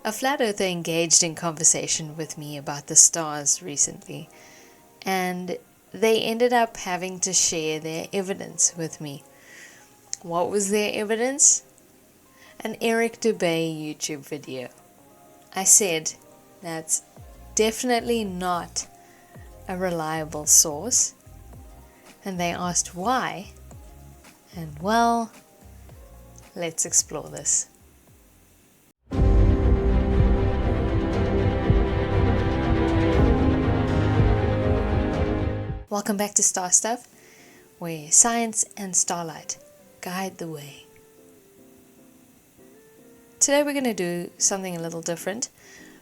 A flat earther engaged in conversation with me about the stars recently, and they ended up having to share their evidence with me. What was their evidence? An Eric Dubay YouTube video. I said, that's definitely not a reliable source. And they asked why. And well, let's explore this. Welcome back to Star Stuff, where science and starlight guide the way. Today we're going to do something a little different.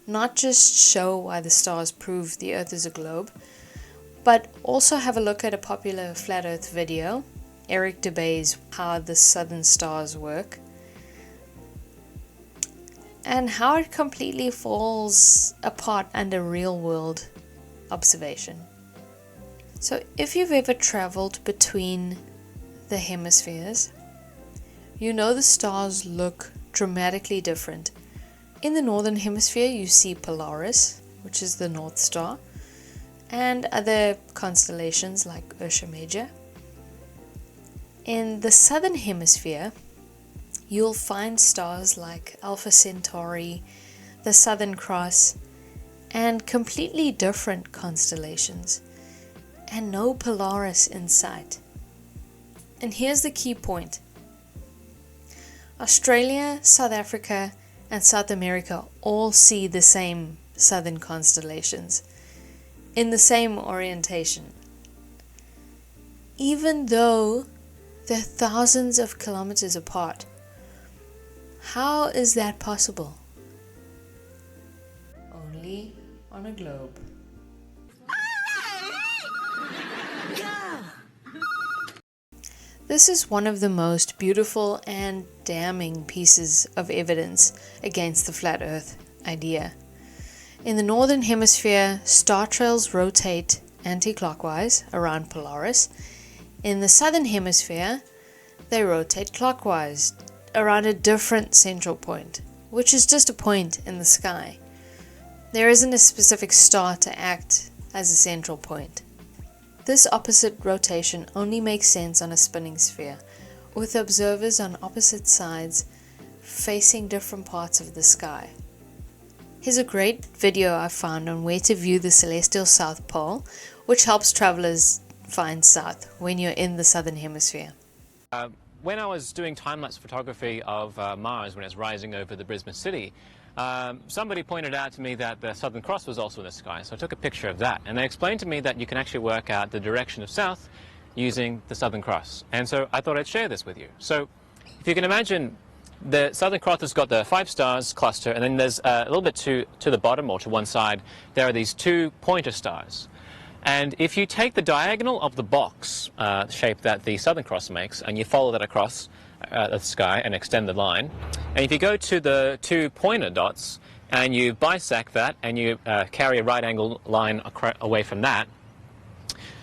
Not just show why the stars prove the Earth is a globe, but also have a look at a popular flat Earth video, Eric Dubay's How the Southern Stars Work, and how it completely falls apart under real-world observation. So if you've ever traveled between the hemispheres, you know the stars look dramatically different. In the Northern Hemisphere you see Polaris, which is the North Star, and other constellations like Ursa Major. In the Southern Hemisphere you'll find stars like Alpha Centauri, the Southern Cross, and completely different constellations, and no Polaris in sight. And here's the key point. Australia, South Africa, and South America all see the same southern constellations in the same orientation, even though they're thousands of kilometers apart. How is that possible? Only on a globe. This is one of the most beautiful and damning pieces of evidence against the flat Earth idea. In the Northern Hemisphere, star trails rotate anti-clockwise around Polaris. In the Southern Hemisphere, they rotate clockwise around a different central point, which is just a point in the sky. There isn't a specific star to act as a central point. This opposite rotation only makes sense on a spinning sphere, with observers on opposite sides facing different parts of the sky. Here's a great video I found on where to view the celestial South Pole, which helps travelers find south when you're in the Southern Hemisphere. When I was doing time-lapse photography of Mars when it was rising over the Brisbane city, somebody pointed out to me that the Southern Cross was also in the sky, so I took a picture of that. And they explained to me that you can actually work out the direction of south using the Southern Cross. And so I thought I'd share this with you. So if you can imagine, the Southern Cross has got the 5 stars cluster, and then there's a little bit to the bottom or to one side, there are these 2 pointer stars. And if you take the diagonal of the box shape that the Southern Cross makes, and you follow that across the sky and extend the line, and if you go to the 2 pointer dots and you bisect that and you carry a right angle line away from that,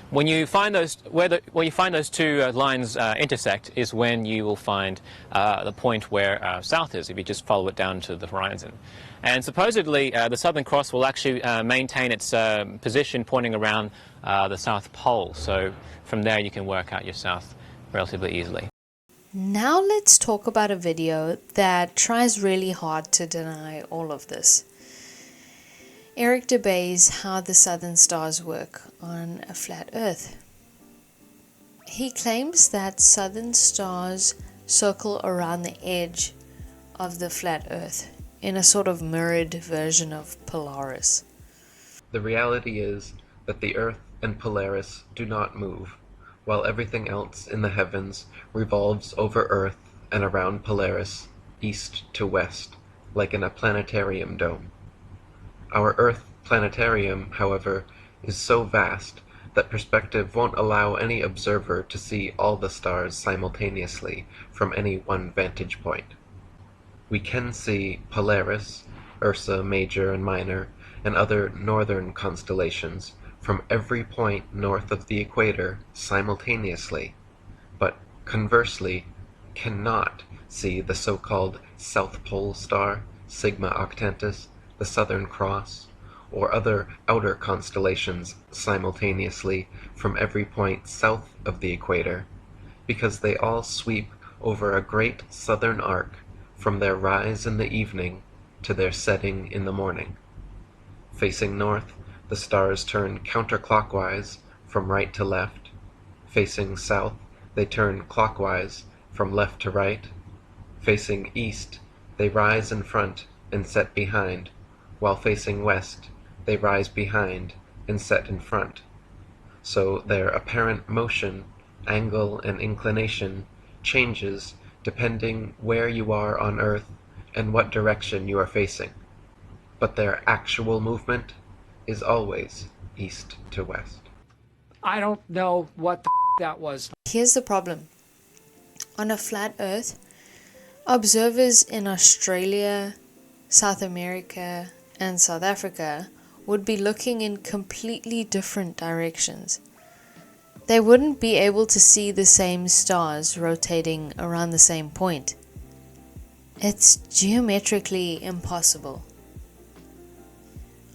when you find those where you find those 2 lines intersect is when you will find the point where south is, if you just follow it down to the horizon. And supposedly the Southern Cross will actually maintain its position pointing around the South Pole, so from there you can work out your south relatively easily. Now let's talk about a video that tries really hard to deny all of this. Eric Dubay's How the Southern Stars Work on a Flat Earth. He claims that southern stars circle around the edge of the flat Earth in a sort of mirrored version of Polaris. The reality is that the Earth and Polaris do not move, while everything else in the heavens revolves over Earth and around Polaris, east to west, like in a planetarium dome. Our Earth planetarium, however, is so vast that perspective won't allow any observer to see all the stars simultaneously from any one vantage point. We can see Polaris, Ursa Major and Minor, and other northern constellations from every point north of the equator simultaneously, but conversely cannot see the so-called South Pole star Sigma Octantis, the Southern Cross, or other outer constellations simultaneously from every point south of the equator, because they all sweep over a great southern arc from their rise in the evening to their setting in the morning. Facing north, the stars turn counterclockwise from right to left. Facing south, they turn clockwise from left to right. Facing east, they rise in front and set behind, while facing west, they rise behind and set in front. So their apparent motion, angle, and inclination changes depending where you are on Earth and what direction you are facing. But their actual movement is always east to west. I don't know what the that was. Here's the problem. On a flat Earth, observers in Australia, South America, and South Africa would be looking in completely different directions. They wouldn't be able to see the same stars rotating around the same point. It's geometrically impossible.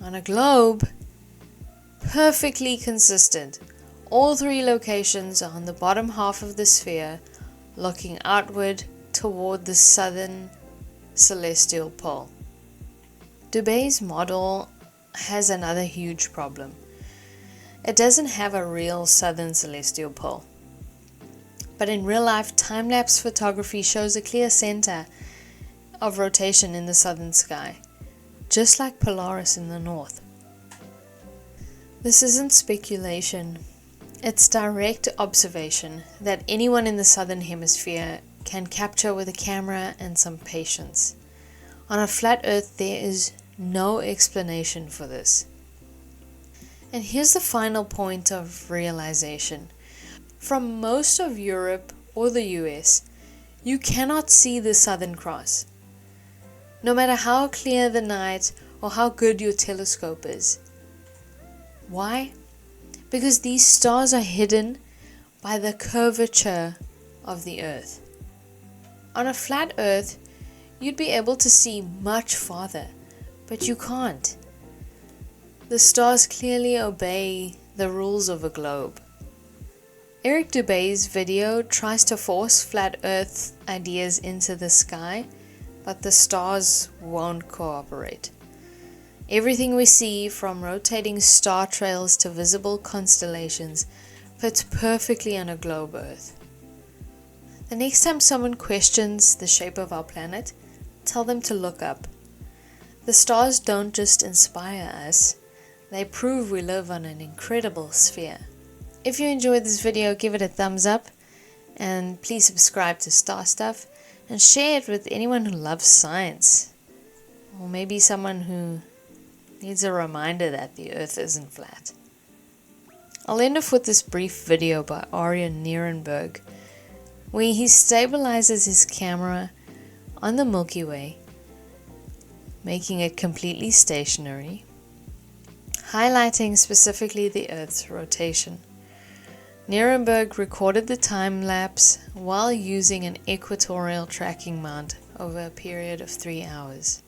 On a globe, perfectly consistent, all three locations are on the bottom half of the sphere, looking outward toward the southern celestial pole. Dubay's model has another huge problem. It doesn't have a real southern celestial pole. But in real life, time-lapse photography shows a clear center of rotation in the southern sky, just like Polaris in the north. This isn't speculation. It's direct observation that anyone in the southern hemisphere can capture with a camera and some patience. On a flat Earth, there is no explanation for this. And here's the final point of realization. From most of Europe or the US, you cannot see the Southern Cross. No matter how clear the night or how good your telescope is. Why? Because these stars are hidden by the curvature of the Earth. On a flat Earth, you'd be able to see much farther, but you can't. The stars clearly obey the rules of a globe. Eric Dubay's video tries to force flat Earth ideas into the sky, but the stars won't cooperate. Everything we see, from rotating star trails to visible constellations, fits perfectly on a globe Earth. The next time someone questions the shape of our planet, tell them to look up. The stars don't just inspire us, they prove we live on an incredible sphere. If you enjoyed this video, give it a thumbs up, and please subscribe to Star Stuff, and share it with anyone who loves science, or maybe someone who needs a reminder that the Earth isn't flat. I'll end off with this brief video by Arjen Nierenberg, where he stabilizes his camera on the Milky Way, making it completely stationary, highlighting specifically the Earth's rotation. Nierenberg recorded the time lapse while using an equatorial tracking mount over a period of 3 hours.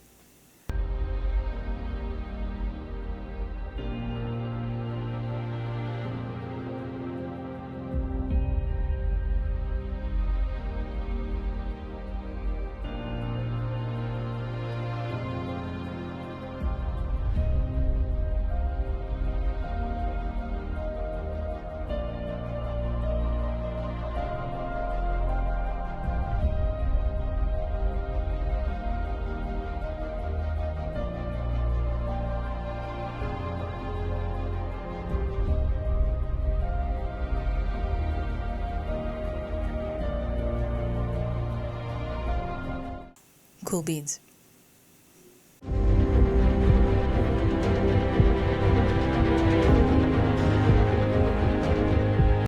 Cool beans.